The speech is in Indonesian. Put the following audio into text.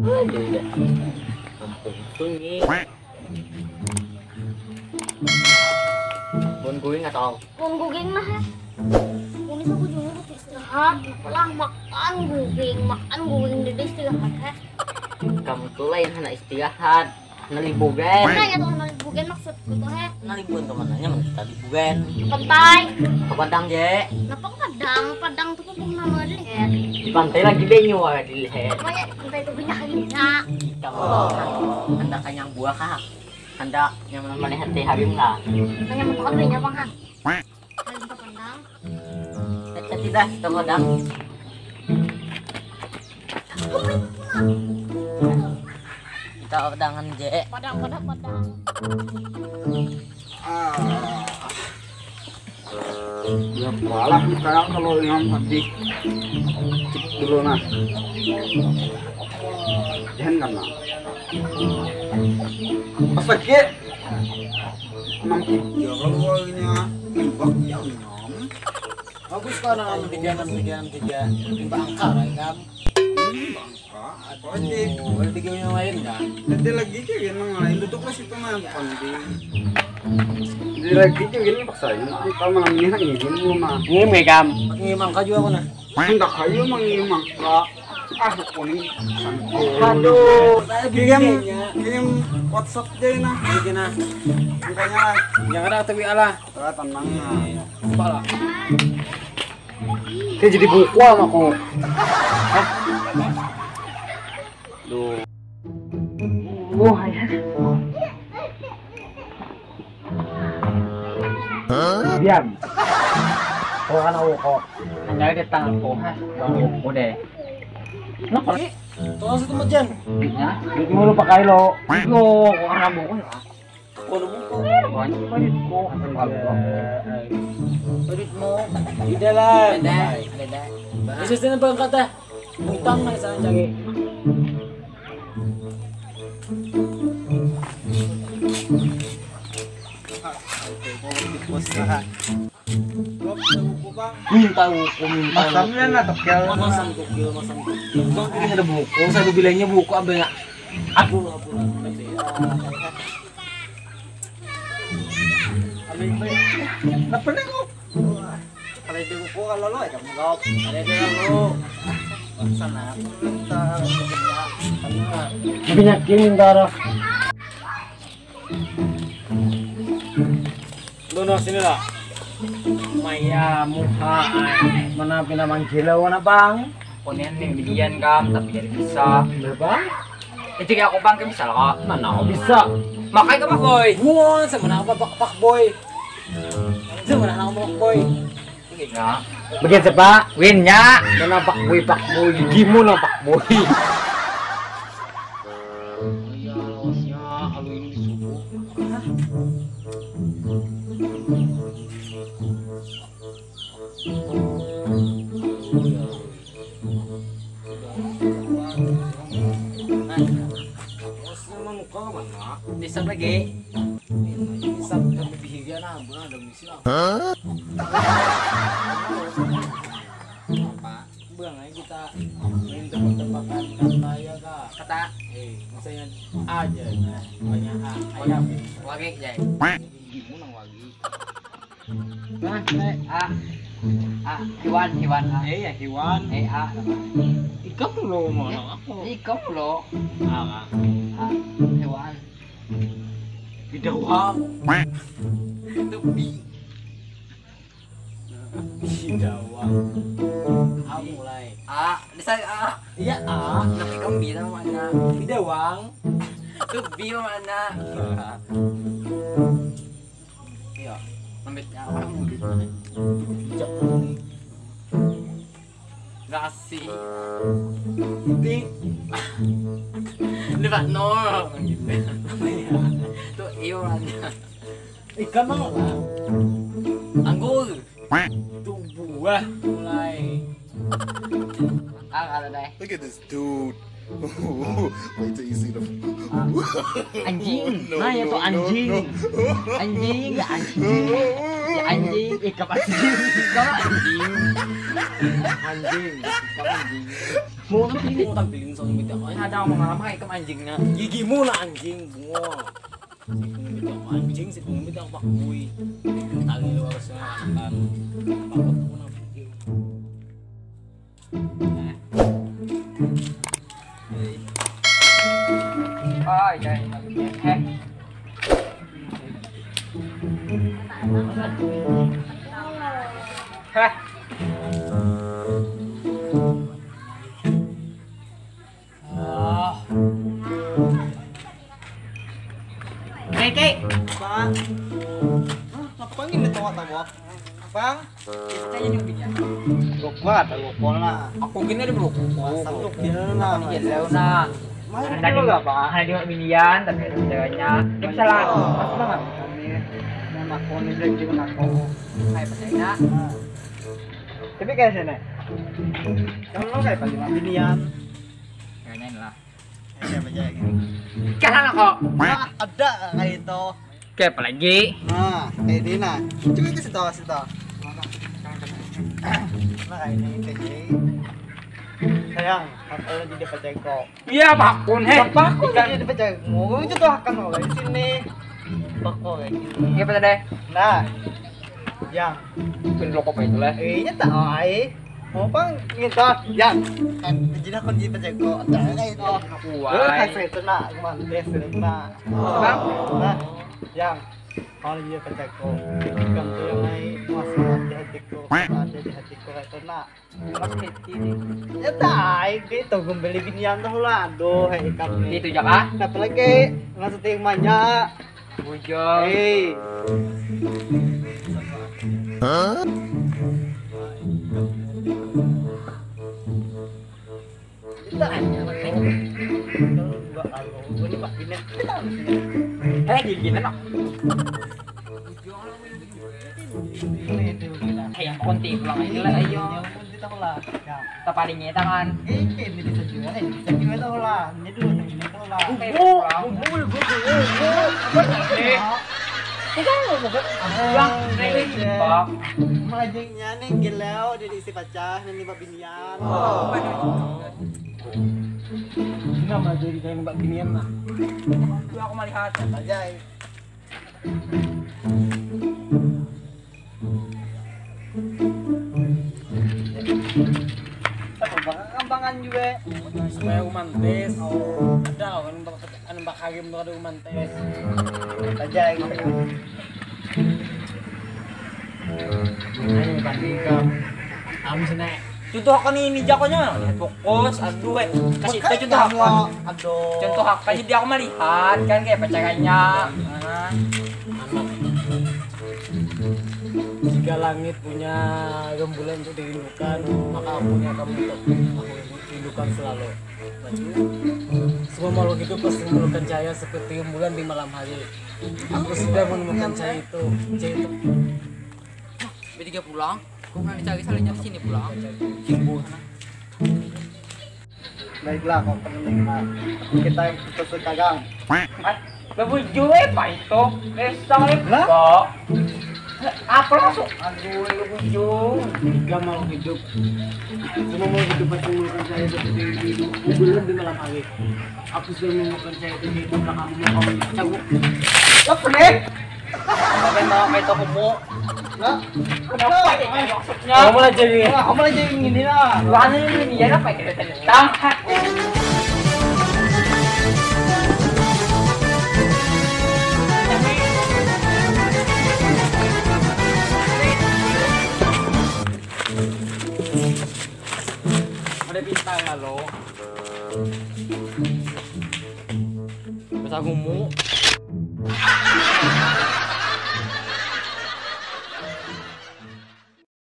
Aduh, kampung sunyi. Bukan guing atau? Kung guging mah ya. Kung isa ko dyan ko istirahat. Wala makan guging dede istirahat ha. Kamu tuh lain hana istirahat, nalibugan. Makanya tuh nang guging maksud ko to ha. Nalibugan kemananya man kita libugan. Pantay. Ke Padang je. Napang padang tuh kung naman lihat. Di pantai lagi benyo ada di leher. Makanya pantay tuh banyak halina. Kamu tahu hendak kanyang buah kah? Hendak yang menemani hati habim lah. Kanya mo pakabay niya bang ha. Halin pa pandang. Tidak, kita Padang. Kita Padangan je. Padang. Ya pala kita kalau yang mati dulu nah. Jangan kena. Sakit. Nampak kalau ini imbak yang nyom. Bagus kan anak tiga timba angka lah kan. Apa aja? Boleh tiga yang lain kan? Nanti lagi kayak gini lain duduk pas itu mah penting. Nanti lagi kayak gini paksa ini. Kalau malam ini lagi gini mah. Ini megam. Pakai mangka juga aku nah. Hendak kayu mengimak lah. Ah kuning. Aduh, Kirim WhatsApp deh nah. bikin nah. Makanya lah. Yang ada tapi Allah. Tenang lah. Kepala. Kayak jadi buku sama aku. Duh. Wah ya. Diam. Oh kan aku kok. Hanya di tangan ko ha. Bang udah. Nak Tolong satu macam. duitnya. Duit mulu pakai lo. Yo, kok orang buku ya? Kono buku. Banyak banget kok. Duit mo. Di dalam. Ada. Bisa sini bang kata. Utang na sa jagi. Minta hukum, Masamnya na tokel. Masam tukil. Bang ini ada buku. Saya bilangnya buku abang. Aku. Apa nih kok? Kalau itu buku kalau lo kamu gak. Ada lo. Sana. Binyakin dara. Dono sini lah. Maya muha mana pinamang kilaw na bang? Kunin nih bilian kam, tapi jadi bisa. Bang? Itu kayak aku bang kan bisa lah. Mana ako bisa? Makanya ka boy. Buwan sa mana ako pak boy. Sa mana ako pak boy. Ya. Begitu pak. Winnya. Mana pak boy gigi mo na pak boy. Iya lawasnya kalau ini disuruh. Bisa lagi. Bisa kami bihiga na bulan ada misi lah. Apa? Bang, ayo kita main tebak-tebakan kata ya kak. Kata Misalnya aja, banyak ayam. wagi jay. Gigimu nang wagi. Hewan a. Ya hewan. A. Ikap lo mana aku. Ikop lo. Ah, Hewan. bidawang. Tepi. Bidawang. Aku mulai. Bisa A. Iya Tapi kamu bilang mana? bidawang. Tepi mana? Iya. Ambilnya orang mudik. Bijak nih. Gasi. Penting. Lipat nol. Gitu. Tuh iurannya. Ikan mau lah. Anggur. Tuh buah mulai. Ada deh. Look at this dude. Wait till you see the. Anjing. No, Nah, ya no, tuh no, anjing. no. Anjing, ya anjing. Ya anjing, ikap anjing. Kamu anjing. Anjing, ikap anjing. Mau pilih tampilin soal bidang. Ada yang mengalami ikap anjingnya. Gigimu lah anjing, bungo. Si bidang anjing, si bidang pak bui. Tali luar sana kan. Pakot mo na anjing. Ay, jangan. Heh. Kay. Bang. Apa ini tawa tawa? Bang. Kayaknya yung bigyan. Lupa, lupa na. Ako gini rin bro. Sandok din na. Yellow na. Tadi nggak pak? Hanya di binian tapi jalannya. Ini bisa lah. Pas banget. Mau aku nih lagi juga aku. Kayak pasnya. Tapi kayak sini. Kalau kayak paling binian. Kayaknya lah. Siapa aja gitu. Kan ako. Nah, ada kayak itu. Kayak apa lagi? Nah, kayak ini nah. Coba ke situ. Nah, kayak ini kayak sayang, kalau di depan jengko. Iya pak pun heh. Bapak aku di depan jengko. Itu tuh akan oleh sini. Bapak kayak gini. Iya pak deh. Nah, yang Pinlok apa itu lah? nya tak ay. Mau bang gitu, yang kan jadi aku di depan jengko. Ada kayak itu. Kayak saya itu nak, mantes itu nak. Bang. Nah, yang kalau dia pecahku, ikan tuh yang naik masih ada di hatiku, ada di hatiku itu nak. Mas hati nih. Ya tak, gitu gue beli binian tuh lah, aduh, ikan nih. Itu jaka. Apa lagi? Nggak seting banyak. Bujang. Hei, Huh? kita hanya enggak kalau gue nih pak binian. Gini nak. Yang konti pulang aja lah ayo. Kita lah, ya. Tapalingnya tangan. Ini bisa juga, bisa juga tuh lah. Ini dulu, ini tuh lah. Bang, Pak. Majengnya nih gileo jadi isi pacah nih mbak binian. Enggak mah jadi kayak mbak binian mah. Aku melihat. Aja. Kambangan juga. Supaya umantes. Ada kan mbak kagem tuh ada umantes. Aja. Ayo tadi ke amin sini. Contoh akan ini jakonya. Lihat fokus, aduh kasih itu contoh apa? Aduh. Contoh apa? Jadi aku melihat kan kayak pacarannya. Anak. Jika langit punya rembulan untuk dirindukan, maka punya kamu untuk aku rindukan selalu. Semua makhluk hidup pasti memerlukan cahaya seperti rembulan di malam hari. Aku sudah menemukan cahaya itu. Cahaya itu. B3 pulang. Kok nggak dicari salahnya di sini pulang? Baiklah, kau penting lah. Kita sekarang. Bebuju apa itu? Sang kok. Apa langsung? Aduh, bebuju. Tiga makhluk hidup. Semua makhluk hidup pasti memerlukan cahaya seperti rembulan di malam hari. Aku sudah menemukan cahaya itu di belakang kamu cabut. Apa nih? Bakit mga may to kumo? Nah, Kenapa ini maksudnya? Kamu lah jadi. kamu aja yang ini lah. Ano yun yan? Apa kita talitang? Ada bintang lo. Basta gumu.